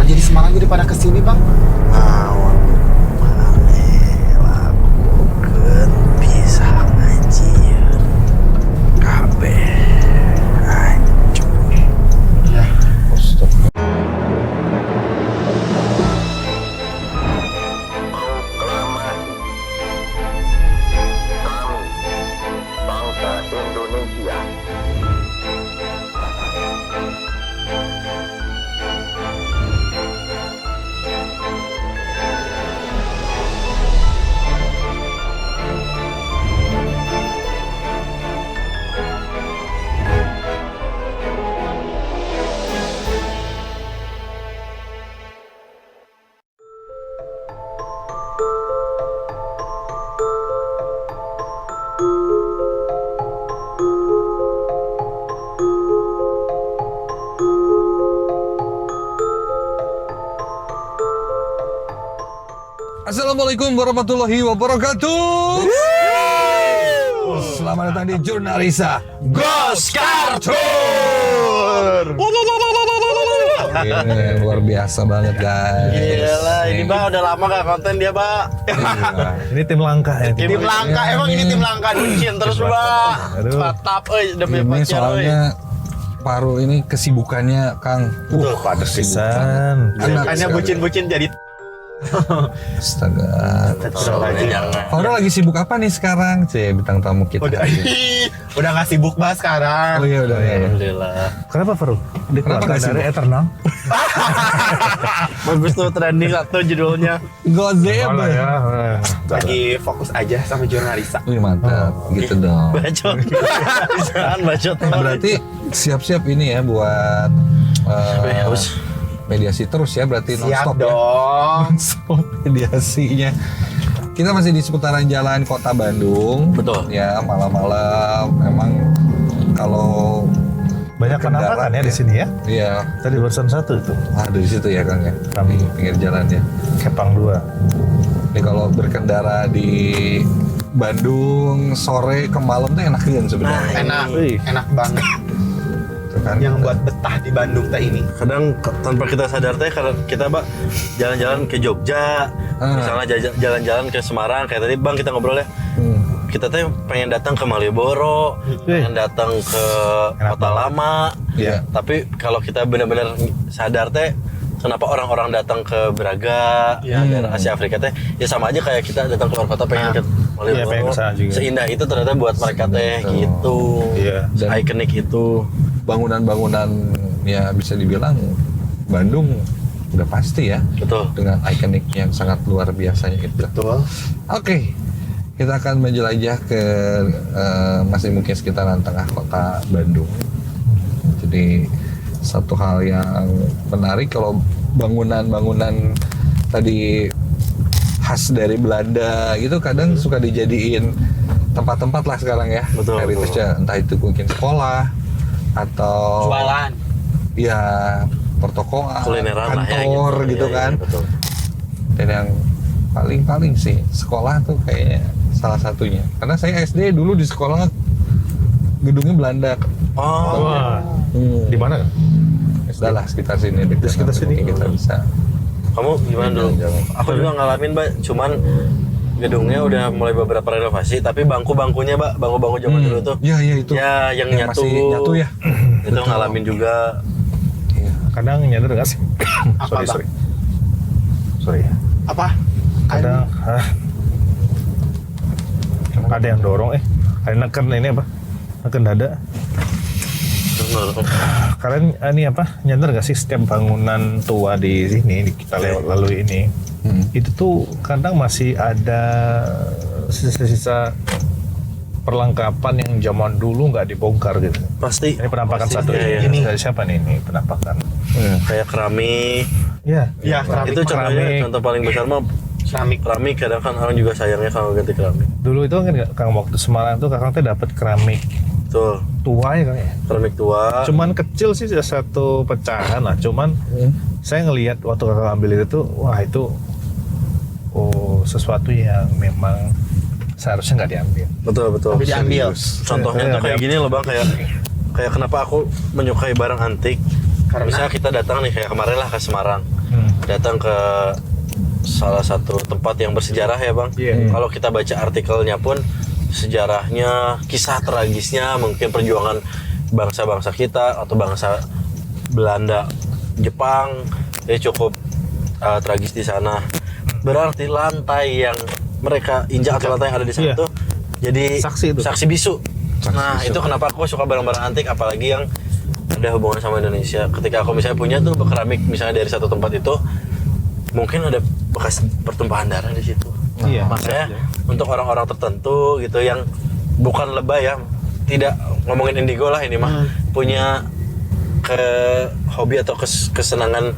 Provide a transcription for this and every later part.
orang jadi Semarang jadi pada kesini bang? Awang mane lakukeun pisah anjir. Kabeh hancur. Ya, Astagfirullah. Proklamasi kami bangsa Indonesia Assalamualaikum warahmatullahi wabarakatuh. Selamat datang di Jurnalisa Ghost Cartoon. Ini luar biasa banget guys. Gila, ini Mbak udah lama gak konten dia, Mbak. Ini tim langka ya. Tim langka, emang ini tim langka bucin terus, Mbak. Aduh. Mantap, demi Ini pacar, soalnya Paru ini kesibukannya Kang. pada Pisan. Makanya bucin-bucin jadi. Astaga. Paru lagi sibuk apa nih sekarang? Bintang tamu kita. Udah gak sibuk Mbak sekarang. Oh iya udah ya. Alhamdulillah. Kenapa Faru? Dikeluarkan nggak dari sibuk? Eternal. Bagus tuh trending satu judulnya. Gozeb. Malah ya. Lagi fokus aja sama Jurnalisa. Wih mantap, gitu dong. Bacot. Jangan bacot. Berarti siap-siap ini ya buat Harus. mediasi terus ya berarti Siap nonstop ya. dong. Nonstop mediasinya. Kita masih di seputaran jalan Kota Bandung. Betul. Ya malam-malam memang kalau Banyak penampakan ya di sini ya. iya Tadi barusan satu itu. ada di situ ya Kang ya. Di pinggir jalan ya. Kepang 2. Ini kalau berkendara di Bandung sore ke malam tuh enak kan sebenarnya. Enak, Wih. enak banget. Tuh kan. Yang buat betah di Bandung teh ini. Kadang tanpa kita sadar teh karena kita Mbak jalan-jalan ke Jogja, misalnya jalan-jalan ke Semarang kayak tadi Bang kita ngobrol ya. Kita teh pengen datang ke Malioboro, pengen datang ke Enak Kota banget. Lama. Iya. Tapi kalau kita benar-benar sadar teh kenapa orang-orang datang ke Braga, daerah Asia Afrika teh ya sama aja kayak kita datang ke luar kota pengen ke Malioboro. Iya, pengen ke sana juga. Seindah itu ternyata buat mereka teh Betul. gitu. Iya. Dan- Ikonik itu. Bangunan-bangunan ya bisa dibilang Bandung udah pasti ya Betul. dengan ikonik yang sangat luar biasanya itu. Betul. Oke, kita akan menjelajah ke masih mungkin sekitaran tengah kota Bandung. Jadi satu hal yang menarik kalau bangunan-bangunan tadi khas dari Belanda gitu kadang suka dijadiin tempat-tempat lah sekarang ya. Betul, Heritage-nya, entah itu mungkin sekolah atau Jualan. ya pertokoan, Kulineran lah ya kantor gitu Iya, kan. iya, betul. Dan yang paling sih sekolah tuh kayaknya salah satunya. Karena saya SD dulu di sekolah gedungnya Belanda. Oh, Wah. Di mana? Sudah lah sekitar sini. Di sekitar sini. Mungkin kita bisa. kamu gimana dulu? Jalan-jalan. Aku juga ngalamin, Mbak. Cuman gedungnya udah mulai beberapa renovasi, tapi bangku-bangkunya, Mbak, bangku-bangku zaman dulu tuh. Iya itu. Ya, yang nyatu. masih nyatu ya. Itu ngalamin juga. Kadang nyadar nggak sih? Apa, Bang? Sorry ya. Apa? Kadang ada yang dorong ada neken ini apa? Neken dada. Kalian ini apa? Nyadar nggak sih setiap bangunan tua di sini kita lewat lalu ini itu tuh kadang masih ada sisa-sisa perlengkapan yang zaman dulu nggak dibongkar gitu. Pasti. Ini penampakan Pasti, satu iya, iya. ini dari siapa nih ini penampakan? Kayak keramik. Ya. Ya, keramik. Itu contohnya, keramik. contoh paling besar mah keramik. Kadang kan orang juga sayangnya kalau ganti keramik. Dulu itu kan Kang waktu Semarang tuh Kakang teh dapat keramik Tuh, tua ya Kang ya. keramik tua. Cuman kecil sih satu pecahan lah. Cuman saya ngelihat waktu Kakang ambil itu tuh wah itu sesuatu yang memang seharusnya nggak diambil. Betul. Tapi diambil. Contohnya tuh kayak gini loh, Bang, kayak kenapa aku menyukai barang antik. Karena? Misalnya kita datang nih kayak kemarin lah ke Semarang. datang ke salah satu tempat yang bersejarah ya bang. Kalau kita baca artikelnya pun sejarahnya, kisah tragisnya, mungkin perjuangan bangsa-bangsa kita atau bangsa Belanda, Jepang, cukup tragis di sana. Berarti lantai yang mereka injak atau lantai yang ada di sana tuh jadi saksi bisu. Nah itu kenapa aku suka barang-barang antik, apalagi yang ada hubungan sama Indonesia. Ketika aku misalnya punya tuh keramik misalnya dari satu tempat itu, mungkin ada bekas pertumpahan darah di situ. Makanya untuk orang-orang tertentu gitu yang bukan lebay ya, tidak ngomongin indigo lah ini mah, punya hobi atau kesenangan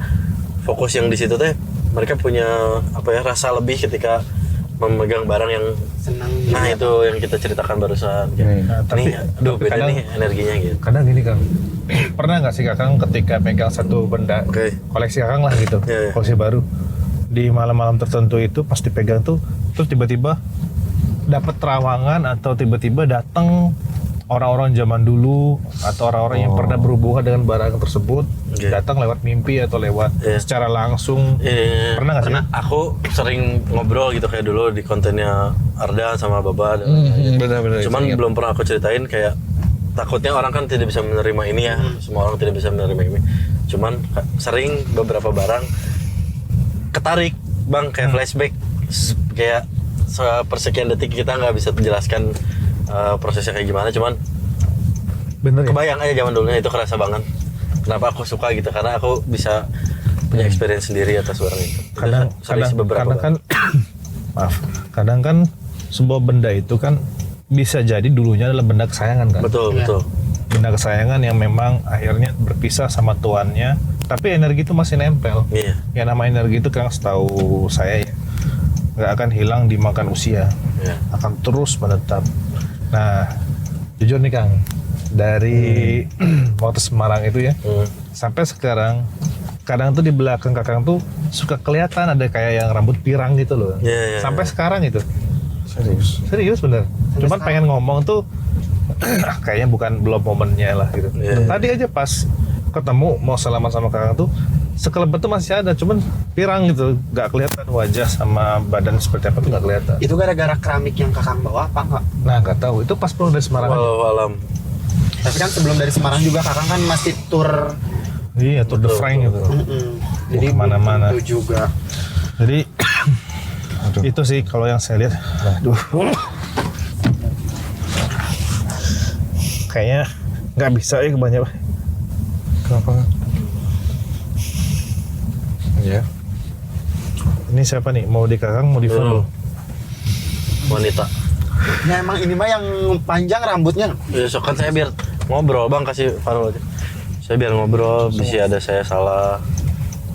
fokus yang di situ teh, mereka punya rasa lebih ketika memegang barang yang senang. Nah itu yang kita ceritakan barusan. Tapi beda kadang, nih energinya gitu. Kadang gini Kang, pernah nggak sih Kakang ketika pegang satu benda koleksi Kakang lah gitu, koleksi baru, di malam-malam tertentu itu pas dipegang tuh, terus tiba-tiba dapat terawangan atau tiba-tiba datang orang-orang zaman dulu atau orang-orang yang pernah berhubungan dengan barang tersebut, datang lewat mimpi atau lewat secara langsung. Pernah nggak sih? Aku sering ngobrol gitu kayak dulu di kontennya Ardan sama Baba. Benar-benar. Cuman belum pernah aku ceritain, kayak takutnya orang kan tidak bisa menerima ini ya. Semua orang tidak bisa menerima ini. Cuman sering beberapa barang ketarik bang, kayak flashback, kayak sepersekian detik kita nggak bisa menjelaskan prosesnya kayak gimana, cuman kebayang aja zaman dulunya itu kerasa banget. Kenapa aku suka gitu, karena aku bisa punya experience sendiri atas barang itu. Kadang kan kadang kan sebuah benda itu kan bisa jadi dulunya adalah benda kesayangan kan. Betul. Benda kesayangan yang memang akhirnya berpisah sama tuannya, tapi energi itu masih nempel. Yang nama energi itu kan setahu saya ya, nggak akan hilang dimakan usia, akan terus menetap. Nah, jujur nih Kang, dari waktu Semarang itu ya, sampai sekarang, kadang tuh di belakang Kakang tuh suka kelihatan ada kayak yang rambut pirang gitu loh. Sampai sekarang itu. Serius bener. Cuman pengen ngomong tuh, kayaknya belum momennya lah gitu. Tadi aja pas ketemu mau salaman sama Kakang tuh, sekelebat tuh masih ada, cuman pirang gitu, nggak kelihatan wajah sama badan seperti apa tuh nggak kelihatan. Itu gara-gara keramik yang Kakang bawa apa enggak? Nah nggak tahu, itu pas pulang dari Semarang. Alam. Tapi kan sebelum dari Semarang juga Kakang kan masih tour. Iya, tour de France gitu. Jadi kemana-mana. Itu juga. Jadi itu sih kalau yang saya lihat. Kayaknya nggak bisa ya kebanyakan. Kenapa? Ya. Ini siapa nih? Mau di Kakang, mau di follow? Wanita. Nah emang ini mah yang panjang rambutnya. Ya so kan saya biar ngobrol bang, kasih Farul aja. Saya biar ngobrol, bisa ada saya salah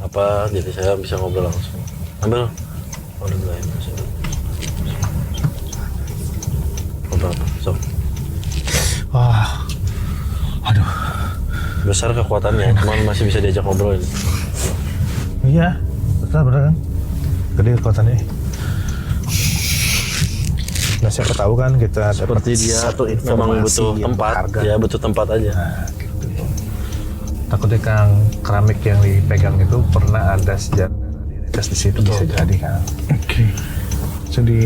apa, jadi saya bisa ngobrol langsung. Ambil. Udah mulai. Ngobrol, sok. Wah, aduh. Besar kekuatannya, cuman masih bisa diajak ngobrol ini. Iya, bener kan? Gede kekuatannya. Nah siapa tahu kan kita Seperti dia memang butuh tempat, dia butuh tempat aja. Nah, gitu. Takutnya Kang, keramik yang dipegang itu pernah ada sejarah identitas di situ. Bisa jadi Kang. Oke. Jadi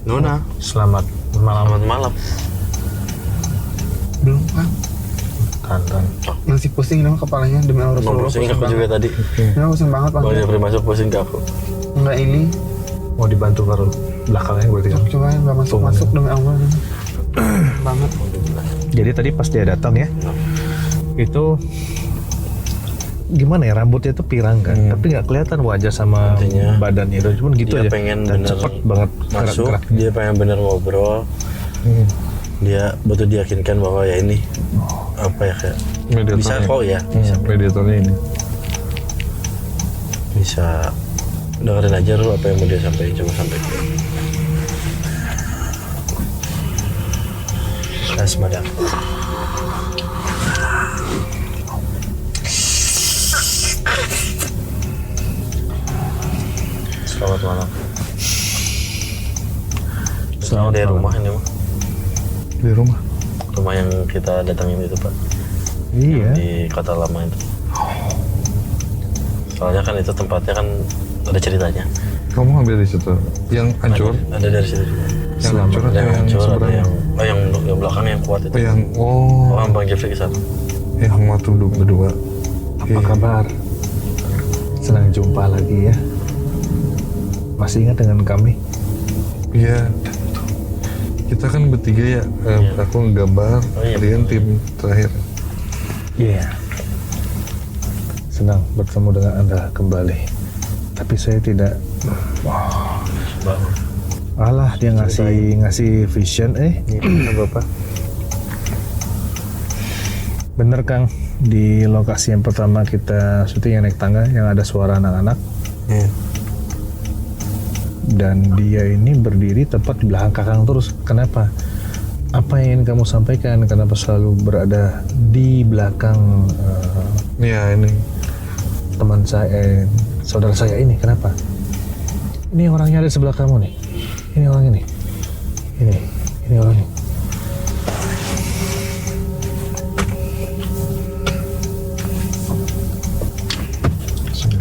Nona, selamat malam. Belum Kang. Kantan. Masih pusing dong kepalanya demi Allah. pusing aku juga tadi. Nah, pusing banget Bang. Kalau Jeffrey masuk pusing ke aku. Enggak ini. Mau dibantu baru belakangnya berarti kan? Coba enggak masuk demi Allah. Banget. Jadi tadi pas dia datang ya, itu gimana ya, rambutnya itu pirang kan, tapi nggak kelihatan wajah sama Artinya, badannya itu, cuma gitu dia aja. pengen dan bener cepet banget masuk, gerak-gerak. dia pengen bener ngobrol. Dia butuh diyakinkan bahwa ya ini apa ya, kayak bisa kok ya, Predatornya ini. bisa dengerin aja lu apa yang mau dia sampaikan, coba sampaikan. Asmada. Selamat malam. Selamat dari rumah ini mah. Di rumah. Rumah yang kita datangin itu Pak. Iya. Di Kota Lama itu. Soalnya kan itu tempatnya kan ada ceritanya. Kamu ambil di situ. Yang hancur, Ada dari situ juga. yang hancur Ada atau yang yang hancur, ada seberang? yang belakang yang kuat itu. Yang Oh, Bang Jeffrey ke sana. yang waktu berdua. Apa kabar? Senang jumpa lagi ya. Masih ingat dengan kami? Iya. Kita kan bertiga ya. Aku ngegambar, Oh, iya. kalian tim terakhir. Iya. Senang bertemu dengan Anda kembali. Tapi saya tidak. Bang. Alah, dia ngasih vision. Bapak. Bener Kang, di lokasi yang pertama kita syuting yang naik tangga yang ada suara anak-anak. Iya. Dan dia ini berdiri tepat di belakang Kakang terus. Kenapa? Apa yang ingin kamu sampaikan? Kenapa selalu berada di belakang Iya ini. teman saya, saudara saya ini? Kenapa? Ini orangnya ada di sebelah kamu nih. Ini orang ini. Ini orangnya.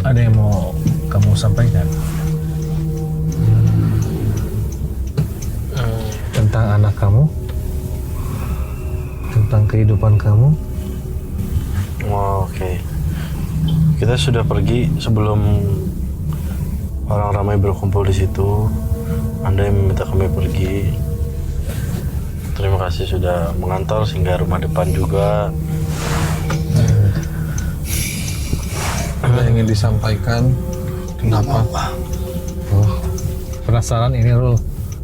Ada yang mau kamu sampaikan? Tentang anak kamu? Tentang kehidupan kamu? Oh, oke. Kita sudah pergi sebelum orang ramai berkumpul di situ. Anda yang meminta kami pergi. Terima kasih sudah mengantar sehingga rumah depan juga. Ada yang ingin disampaikan? Kenapa? Oh, penasaran ini Rul.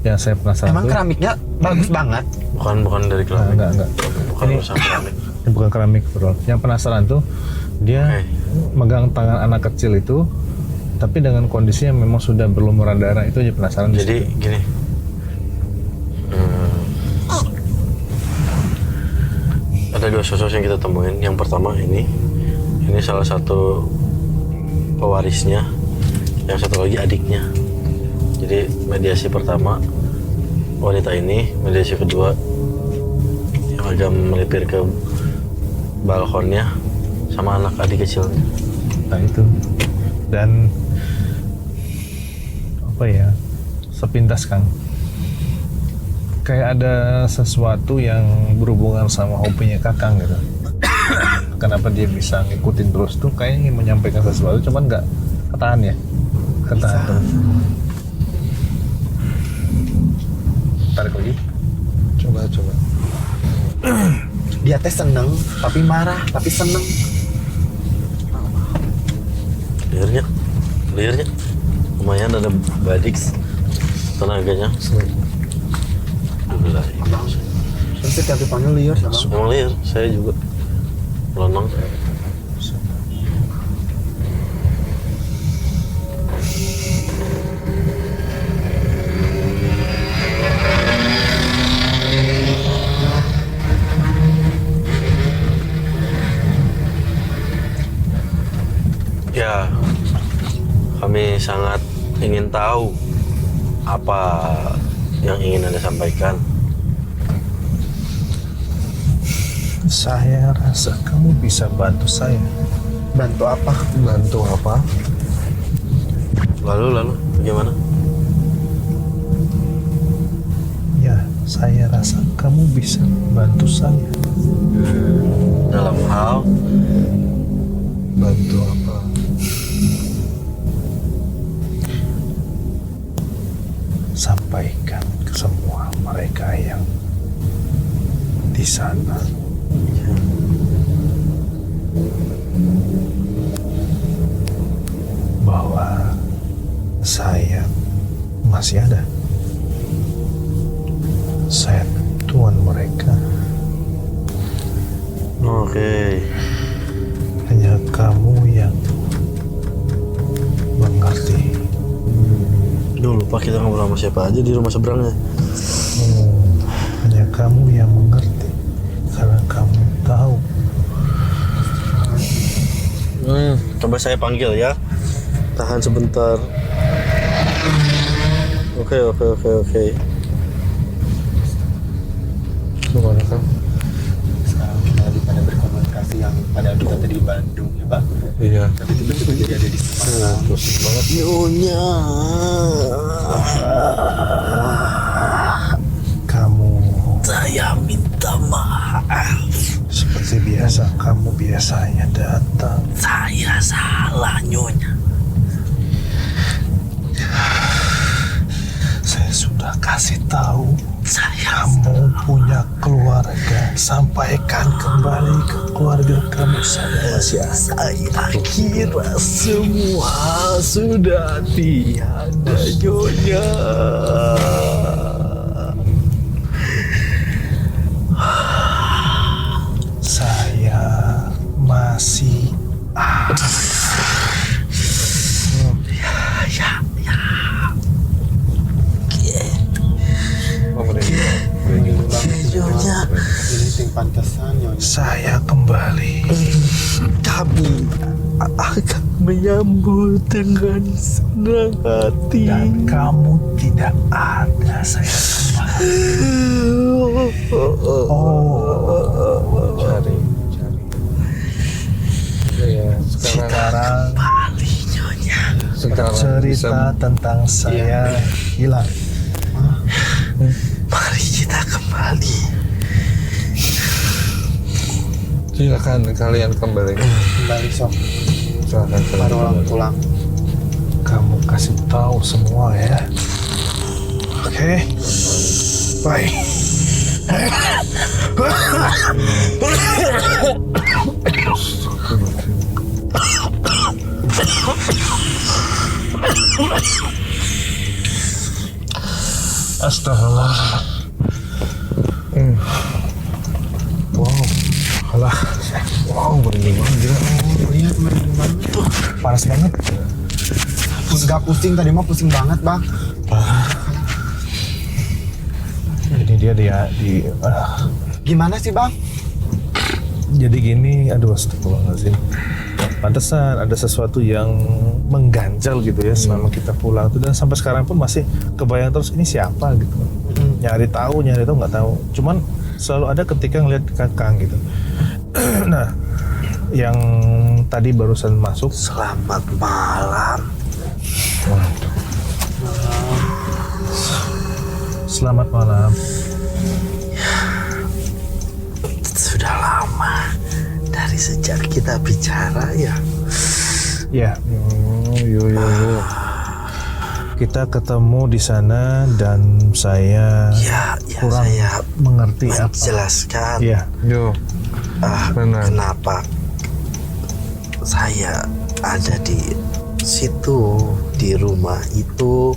Yang saya penasaran Emang tuh, keramiknya bagus banget. Bukan dari keramik. enggak. Bukan Ini- urusan keramik. Ini bukan keramik Rul. Yang penasaran tuh dia Oke. megang tangan anak kecil itu, tapi dengan kondisi yang memang sudah berlumuran darah. Itu aja penasaran. di Jadi situ. gini. Ada dua sosok yang kita temuin. Yang pertama ini salah satu pewarisnya, yang satu lagi adiknya. Jadi mediasi pertama wanita ini, mediasi kedua yang agak melipir ke balkonnya sama anak adik kecilnya. Nah itu. Dan apa ya? Sepintas Kang. Kayak ada sesuatu yang berhubungan sama hobinya Kakang gitu. Kenapa dia bisa ngikutin terus tuh kayaknya ingin menyampaikan sesuatu cuman nggak ketahan ya. Ketahan tuh. Tarik lagi. Coba. Dia teh seneng, tapi marah, tapi seneng. Liarnya lumayan ada badik tenaganya. Terus setiap dipanggil liar sama. Emang liar, saya juga lenong. Ya, kami sangat ingin tahu apa yang ingin Anda sampaikan. Saya rasa kamu bisa bantu saya. Bantu apa? Bantu apa? Lalu bagaimana? Ya, saya rasa kamu bisa bantu saya. Dalam hal Bantu apa? Sampaikan ke semua mereka yang di sana. Bahwa saya masih ada. Saya tuan mereka. Oke. Hanya kamu yang mengerti. Duh, lupa kita ngobrol sama siapa aja di rumah seberangnya. Hanya kamu yang mengerti. Karena kamu tahu. Coba saya panggil ya. Tahan sebentar. Oke. Gimana kan? Sekarang kita lagi pada berkomunikasi yang padahal kita tadi di Bandung ya Bang. Iya. Tapi tiba-tiba jadi ada di Semarang. Terus banget. Nyonya. Kamu Saya minta maaf. seperti biasa, kamu biasanya datang. Saya salah Nyonya. Saya sudah kasih tahu Saya kamu punya keluarga. Sampaikan kembali ke keluarga kamu. Saya masih ada. Saya kira semua sudah tiada Nyonya. Saya masih ada. Nyonya, Ini ting pantesan Nyonya. Saya kembali. kami akan menyambut dengan senang hati. Dan kamu tidak ada. Saya kembali. Oh, Cari. Ya, sekarang Kembali Nyonya. sekarang cerita tentang saya hilang. Mari kita kembali. silakan kalian kembali. Kembali sok. Silakan Baru kalian orang kembali. pulang. Kamu kasih tahu semua ya. Oke. Bye. Astagfirullah. Wow. Alah. Wow, merinding banget gila. Lihat main banget tuh. Panas banget. Nggak pusing tadi mah pusing banget Bang. Ini dia di Gimana sih Bang? jadi gini, aduh astagfirullahaladzim. Pantesan ada sesuatu yang mengganjal gitu ya selama kita pulang tuh, dan sampai sekarang pun masih kebayang terus ini siapa gitu. Nyari tahu nggak tahu. Cuman selalu ada ketika ngeliat Kakang gitu. Nah, yang tadi barusan masuk. Selamat malam. Selamat malam. Sudah lama dari sejak kita bicara ya. Ya, Yo. kita ketemu di sana dan saya Ya, kurang saya mengerti apa. menjelaskan Iya. Yo. Benar. kenapa saya ada di situ, di rumah itu,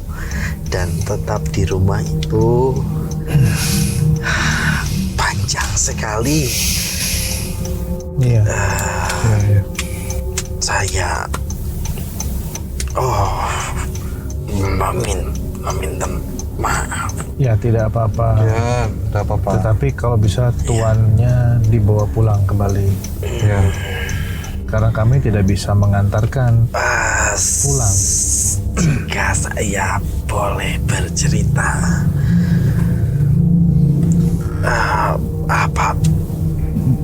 dan tetap di rumah itu. Panjang sekali. Iya. Ya. Saya meminta maaf. Ya, tidak apa-apa. Ya, tidak apa-apa. Tetapi kalau bisa tuannya dibawa pulang kembali. Ya. Karena kami tidak bisa mengantarkan. Pulang. Jika saya boleh bercerita, apa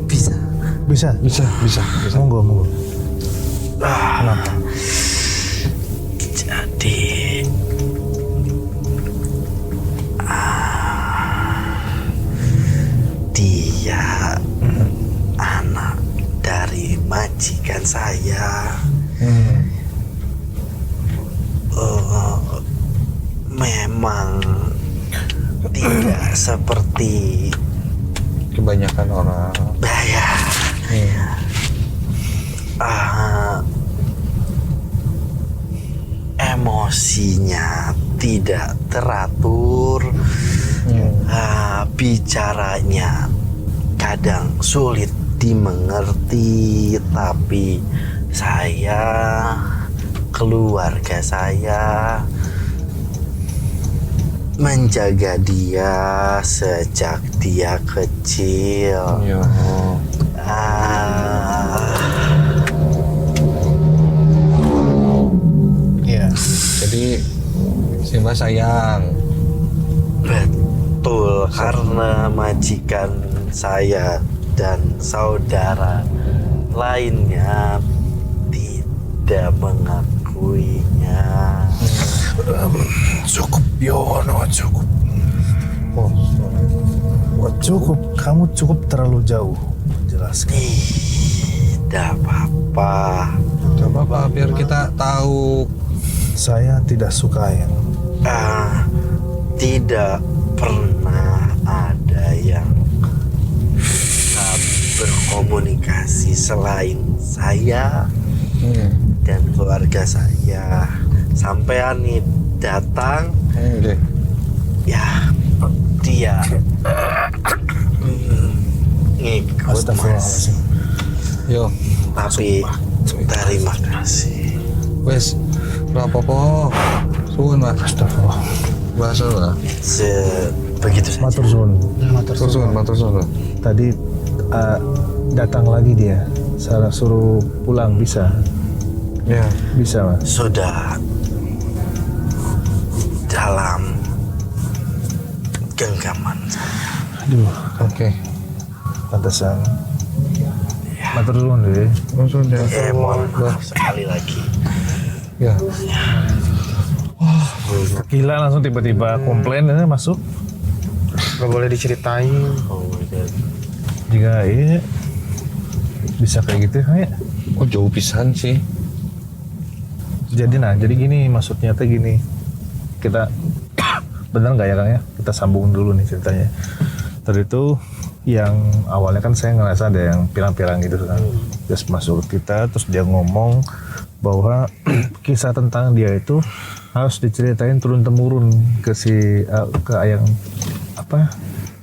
bisa? Bisa. Monggo. Kenapa? Jadi dia anak dari majikan saya. Memang tidak seperti Kebanyakan orang. bayar. Emosinya tidak teratur. Bicaranya kadang sulit dimengerti, tapi saya, keluarga saya menjaga dia sejak dia kecil. Yo. Iya. Jadi Simba sayang. Betul, karena majikan saya dan saudara lainnya tidak mengakuinya. Cukup Yono, cukup. Cukup, kamu cukup terlalu jauh menjelaskan. Tidak apa-apa. Coba Pak, biar kita tahu. Saya tidak suka yang Tidak pernah ada yang bisa berkomunikasi selain saya dan keluarga saya. Sampean nih datang, Oke. ya dia ngikut mas. Astagfirullahaladzim. Yo, Tapi terima kasih. wes, berapa po? Suwun Mas. Astagfirullah. Bahasa lah. Begitu saja. Matur suwun. Matur suwun. Tadi datang lagi dia. Saya suruh pulang bisa. Ya. Bisa Mas. Sudah dalam genggaman saya. Aduh, Oke. pantesan. Matur suwun deh. Langsung deh. Mohon maaf sekali lagi. Ya. Gila langsung tiba-tiba komplain ini masuk. Gak boleh diceritain. Oh my god. Jika ini bisa kayak gitu kayak. Oh jauh pisan sih. Jadi gini maksudnya tuh gini. Kita benar nggak ya Kang ya? Kita sambung dulu nih ceritanya. Tadi itu yang awalnya kan saya ngerasa ada yang pirang-pirang gitu kan. Terus masuk ke kita, terus dia ngomong bahwa kisah tentang dia itu harus diceritain turun-temurun ke ke yang apa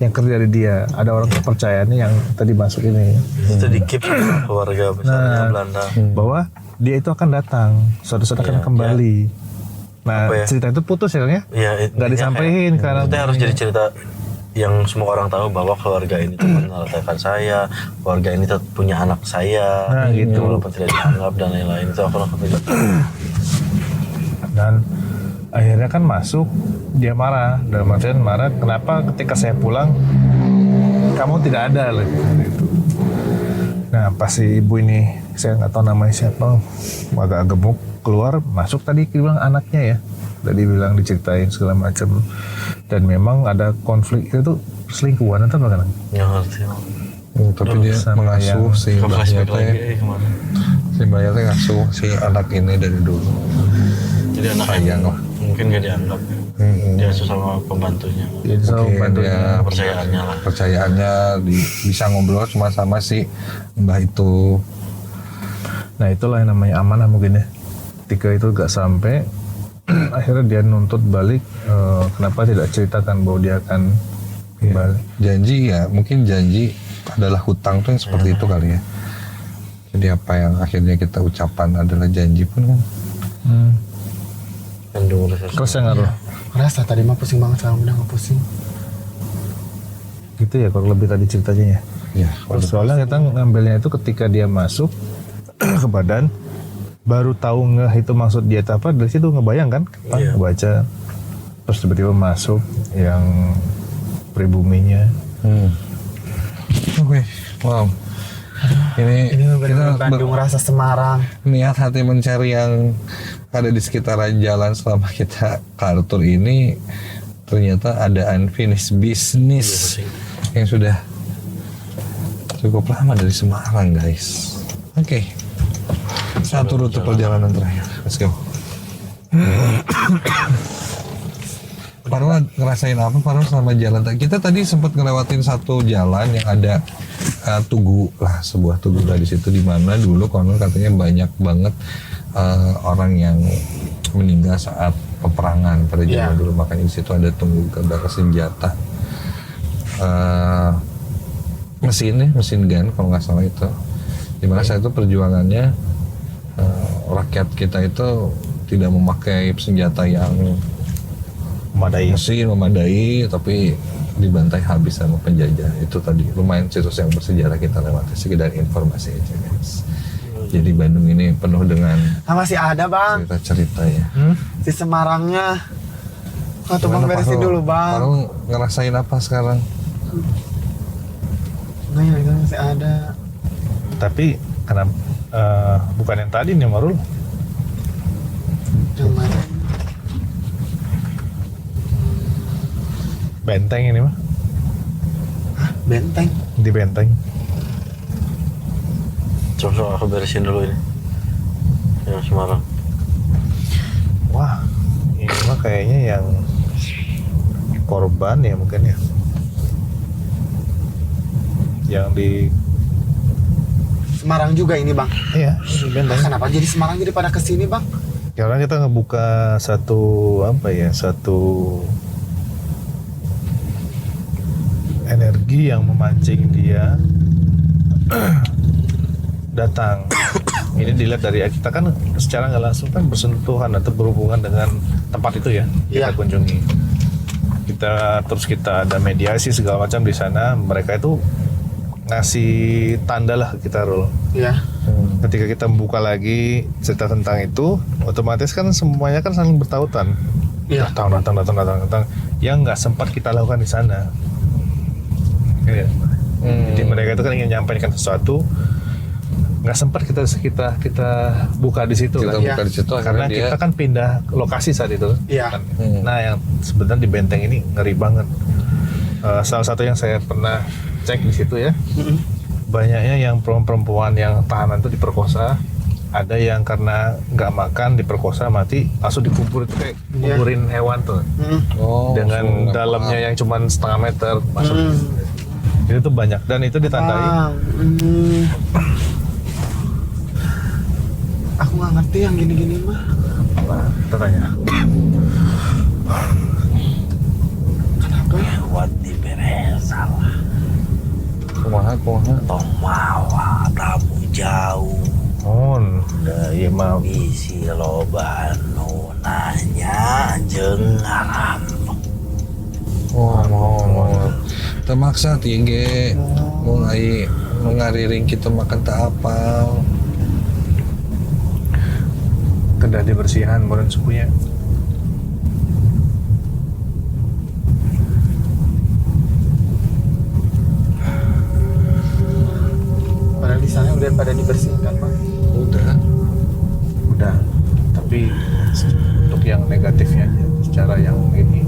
yang kerja di dia. Ada orang kepercayaannya yang tadi masuk ini. Itu dikip sama keluarga besarnya Belanda. Bahwa dia itu akan datang, suatu saat akan Iya, kembali. Nah, Apa ya? cerita itu putus ya Kang ya? Ya, Nggak disampaikan karena kita harus jadi cerita yang semua orang tahu bahwa keluarga ini tuh menelatakan saya, keluarga ini tuh punya anak saya, Nah, gitu. walaupun tidak dianggap dan lain-lain itu aku lakukan. Dan akhirnya kan masuk, dia marah. Dalam artian marah, kenapa ketika saya pulang kamu tidak ada gitu. Nah pas si ibu ini, saya nggak tahu namanya siapa, agak gemuk keluar, masuk tadi bilang anaknya ya. Tadi bilang diceritain segala macam. Dan memang ada konflik itu selingkuhan atau bagaimana? Nggak ngerti. Tapi dia sama mengasuh yang- si Ke mbahnya flashback teh. lagi kemana? Si mbahnya teh ngasuh si anak ini dari dulu. Jadi anak Sayang lah. mungkin gak dianggap. Dia sama pembantunya. Jadi sama Oke, bantunya. dia Kepercayaannya lah. percayaannya bisa ngobrol cuma sama si mbah itu. Nah itulah yang namanya amanah mungkin ya. Ketika itu gak sampai, akhirnya dia nuntut balik. Kenapa tidak ceritakan bahwa dia akan kembali? Janji ya, mungkin janji adalah hutang tuh yang seperti itu kali ya. Jadi apa yang akhirnya kita ucapan adalah janji pun kan. Kandung rasa. Terus yang ngaruh? Rasa tadi mah pusing banget, sekarang udah gak pusing. Gitu ya kalau lebih tadi ceritanya ya. Ya, Soalnya kita ngambilnya itu ketika dia masuk ke badan, baru tahu nggak itu maksud dia apa, dari situ ngebayang kan, Iya. ngebaca, terus tiba-tiba masuk yang pribuminya. Oke, wow. Ini Ini kita benar Bandung rasa Semarang. niat hati mencari yang ada di sekitaran jalan selama kita kartur ini, ternyata ada unfinished business yang sudah cukup lama dari Semarang guys. Oke. Satu rute perjalanan terakhir. Let's go. Parwa ngerasain apa Parwa selama jalan? Kita tadi sempat ngelewatin satu jalan yang ada tugu lah, sebuah tugu lah di situ, di mana dulu konon katanya banyak banget orang yang meninggal saat peperangan pada zaman dulu, makanya di situ ada tugu bakar senjata, mesin gun kalau nggak salah itu, dimana saat itu perjuangannya rakyat kita itu tidak memakai senjata yang mesin memadai, tapi dibantai habis sama penjajah. Itu tadi lumayan situs yang bersejarah kita lewati, sekedar informasi aja guys. Jadi Bandung ini penuh dengan Masih ada bang, cerita-cerita ya. si Semarangnya. Tuh bang beresin dulu bang. Baru ngerasain apa sekarang? Nah, itu masih ada. Tapi Kenapa? Bukan yang tadi nih Marul. Yang mana? Benteng ini mah. Hah, benteng. Di benteng. Coba aku beresin dulu ini. Yang Semarang. Wah, ini mah kayaknya yang korban ya mungkin ya. Yang di Semarang juga ini bang. iya di benteng. Kenapa jadi Semarang jadi pada kesini bang? Karena kita ngebuka satu energi yang memancing dia datang. Ini dilihat dari kita kan secara nggak langsung kan bersentuhan atau berhubungan dengan tempat itu ya kita Iya. kunjungi. Kita ada mediasi segala macam di sana. Mereka itu ngasih tanda lah ke kita Rul. Iya. Ketika kita membuka lagi cerita tentang itu, otomatis kan semuanya kan saling bertautan. Iya. Datang. Yang nggak sempat kita lakukan di sana. Iya. Jadi mereka itu kan ingin menyampaikan sesuatu, nggak sempat kita buka di situ Kita kan. buka di situ Karena akhirnya dia kita kan pindah lokasi saat itu. Iya. Kan. Nah yang sebenarnya di benteng ini ngeri banget. Salah satu yang saya pernah cek di situ ya, banyaknya yang perempuan yang tahanan itu diperkosa. Ada yang karena nggak makan diperkosa mati langsung dikubur itu kayak kuburin hewan tuh oh, dengan langsung nggak dalamnya paham. yang cuma setengah meter masuk. Itu tuh banyak dan itu ditandai. Bang, aku nggak ngerti yang gini-gini mah. Apa? Kita tanya. Kenapa? Buat diberes salah. Kumaha Tong mawa tamu jauh. Mohon, iya maaf. Bisi loba nu nanya jeung ngarampok. mau termaksa tinggi mau ngariring kita makan tak apa Kedah dibersihan bukan sukunya. Padahal di sana udah pada dibersihkan bang. Udah. Tapi untuk yang negatifnya aja, secara yang ini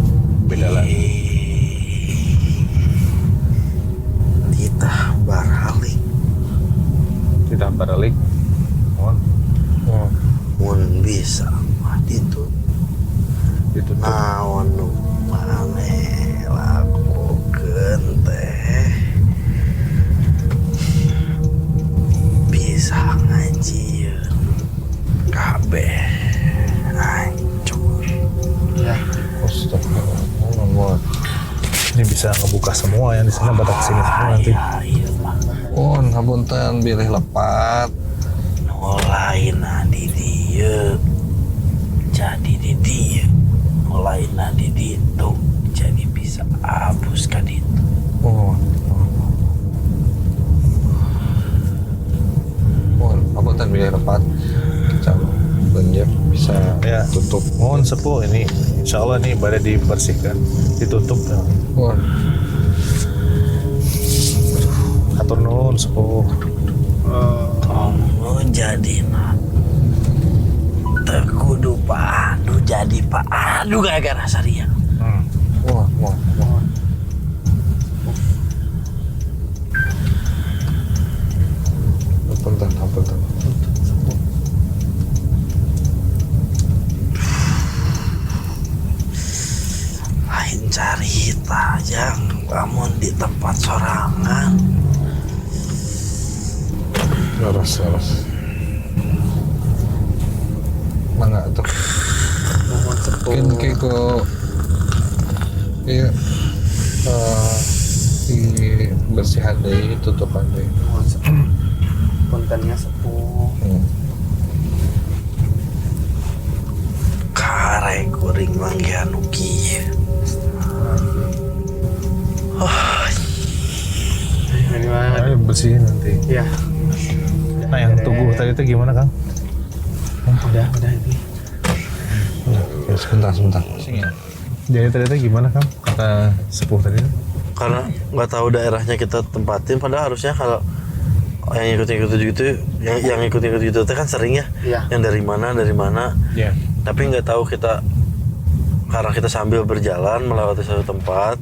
beda lagi. Kita baralik Kita balik. Mohon. mun bisa mah ditutup. Naon nu maneh lakukeun teh bisa ngajieun kabeh hancur. Iya. Astagfirullah. Ini bisa ngebuka semua yang di sana pada kesini semua nanti. Ieu mah Hapunten bilih lepat nu lainna di dieu jadi di dieu, nu lainna di ditu jadi bisa abus ka ditu. Hapunten bilih lepat kita banjir bisa Ya, tutup. Mohon sepuh ini, insya Allah ini pada dibersihkan, ditutup. Atur nuhun sepuh. Tong jadina tekudu padu jadi padu gara-gara saria. Wah. Hapunten. Lain carita yang lamun di tempat sorangan. Laras. Mangga tuh. Mohon sepuh. Mungkin kayak iya di bersihan deh tutupan deh. Mohon sepuh. Puntennya sepuh. Kare kuring manggihan kieu. Ini mah. Ayo bersihin nanti. Iya. Nah yang tubuh tadi itu gimana Kang? Udah ini. Ya, sebentar. Jadi tadi itu gimana Kang? Kata sepuh tadi itu? Karena nggak tahu daerahnya kita tempatin, padahal harusnya kalau yang ikut-ikut gitu, yang ikut-ikut gitu teh kan sering ya. Iya. Yang dari mana. Iya. Tapi nggak tahu kita, karena kita sambil berjalan melewati satu tempat,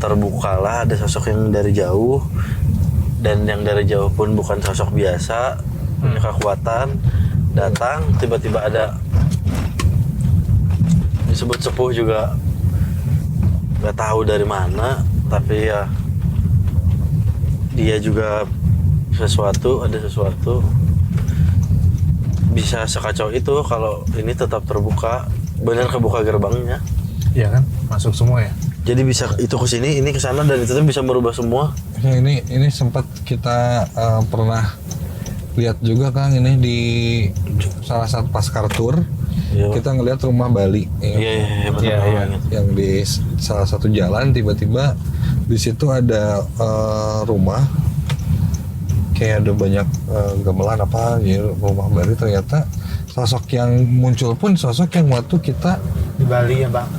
terbukalah ada sosok yang dari jauh, dan yang dari jauh pun bukan sosok biasa, punya kekuatan, datang tiba-tiba ada disebut sepuh juga, nggak tahu dari mana, tapi ya dia juga ada sesuatu bisa sekacau itu kalau ini tetap terbuka, benar kebuka gerbangnya. Iya kan, masuk semua ya. Jadi bisa itu ke sini, ini ke sana, dan itu tuh bisa merubah semua. Ya, ini sempat kita pernah lihat juga Kang, ini di salah satu pas Kartur. Iya. Kita ngelihat rumah Bali Iya, benar Iya, iya. banget. yang di salah satu jalan, tiba-tiba di situ ada rumah kayak ada banyak gamelan apa gitu, rumah Bali. Ternyata sosok yang muncul pun sosok yang waktu kita Di Bali ya bang.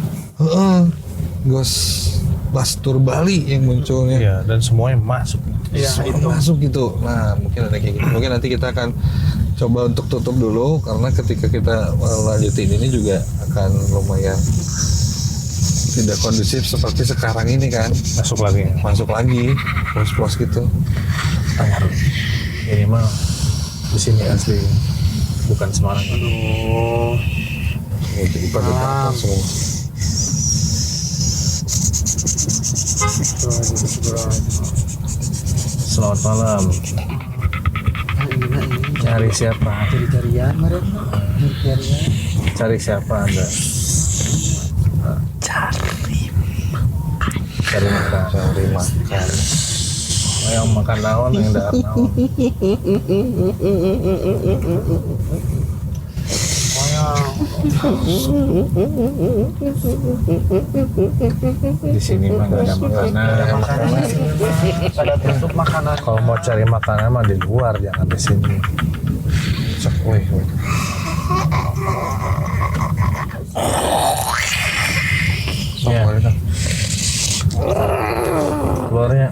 Ghost Bastur Bali yang munculnya. Iya, dan semuanya masuk. Iya itu. Masuk gitu. Nah, mungkin ada kayak gitu. Mungkin nanti kita akan coba untuk tutup dulu, karena ketika kita lanjutin ini juga akan lumayan tidak kondusif seperti sekarang ini kan. Masuk lagi. Masuk lagi, pos-pos gitu. Ini mah di sini asli, bukan Semarang. Aduh. Jadi pada datang semua. Selamat malam. Cari siapa? Cari-carian kemarin. Cari-carian. Cari siapa Anda? Cari makan. Cari makan. Yang makan naon, yang dahar naon. Di sini mah nggak ada makanan. Ada tutup makanan. Kalau mau cari makanan mah di luar, jangan di sini. Cek, woi. Ya. Keluarnya.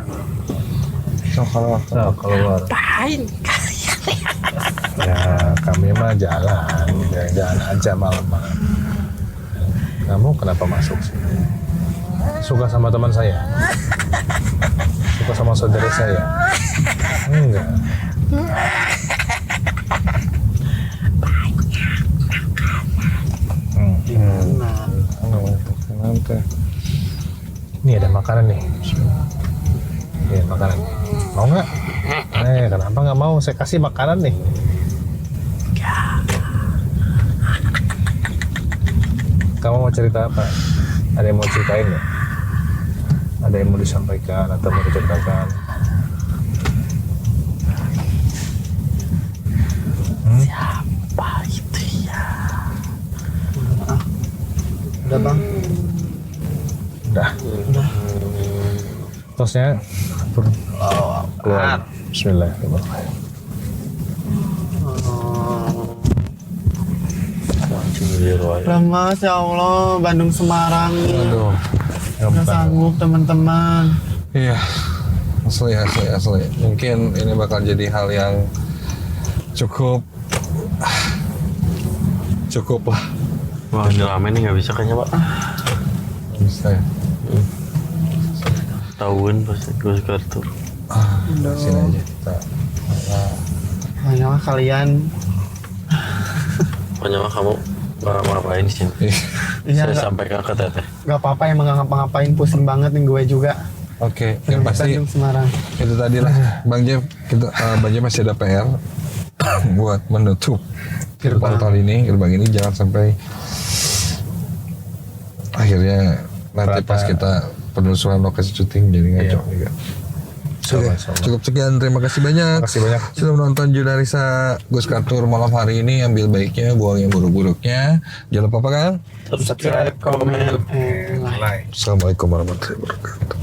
Kalau Nah, keluar. Ya, kami mah jalan aja malam-malam. Kamu kenapa masuk sih? Suka sama teman saya? Suka sama saudara saya? Enggak. nanti. Ini ada makanan nih. Ini makanan. Mau nggak? Kenapa nggak mau? Saya kasih makanan nih. Kamu mau cerita apa? Ada yang mau ceritain nggak? Ada yang mau disampaikan atau mau diceritakan? Siapa itu ya? Udah bang. Udah. Tosnya keluar. Bismillahirrahmanirrahim. Lemas ya Allah, Bandung Semarang. Aduh. Nggak sanggup teman-teman. Iya. Asli. Mungkin ini bakal jadi hal yang cukup lah. Wah, ini rame nih, nggak bisa kayaknya pak. Bisa ya. Tahun pasti gue kartu. Sini aja kita. Banyak kalian. Pokoknya mah kamu ngapain di sini? Iya, Saya sampaikan ke teteh. Gak apa-apa, emang gak ngapa-ngapain, pusing banget nih gue juga. Oke, yang pasti Bandung Semarang. itu tadi lah, Bang Jeff. Bang Jeff masih ada PR buat menutup portal ini, gerbang ini, jangan sampai akhirnya nanti pas kita penelusuran lokasi syuting jadi ngaco juga. Oke, cukup sekian, terima kasih banyak. Terima kasih banyak. Sudah menonton Junarisa Gus Kartur malam hari ini. Ambil baiknya, buang yang buruk-buruknya. Jangan lupa kan? Subscribe, komen. Like. Assalamualaikum warahmatullahi wabarakatuh.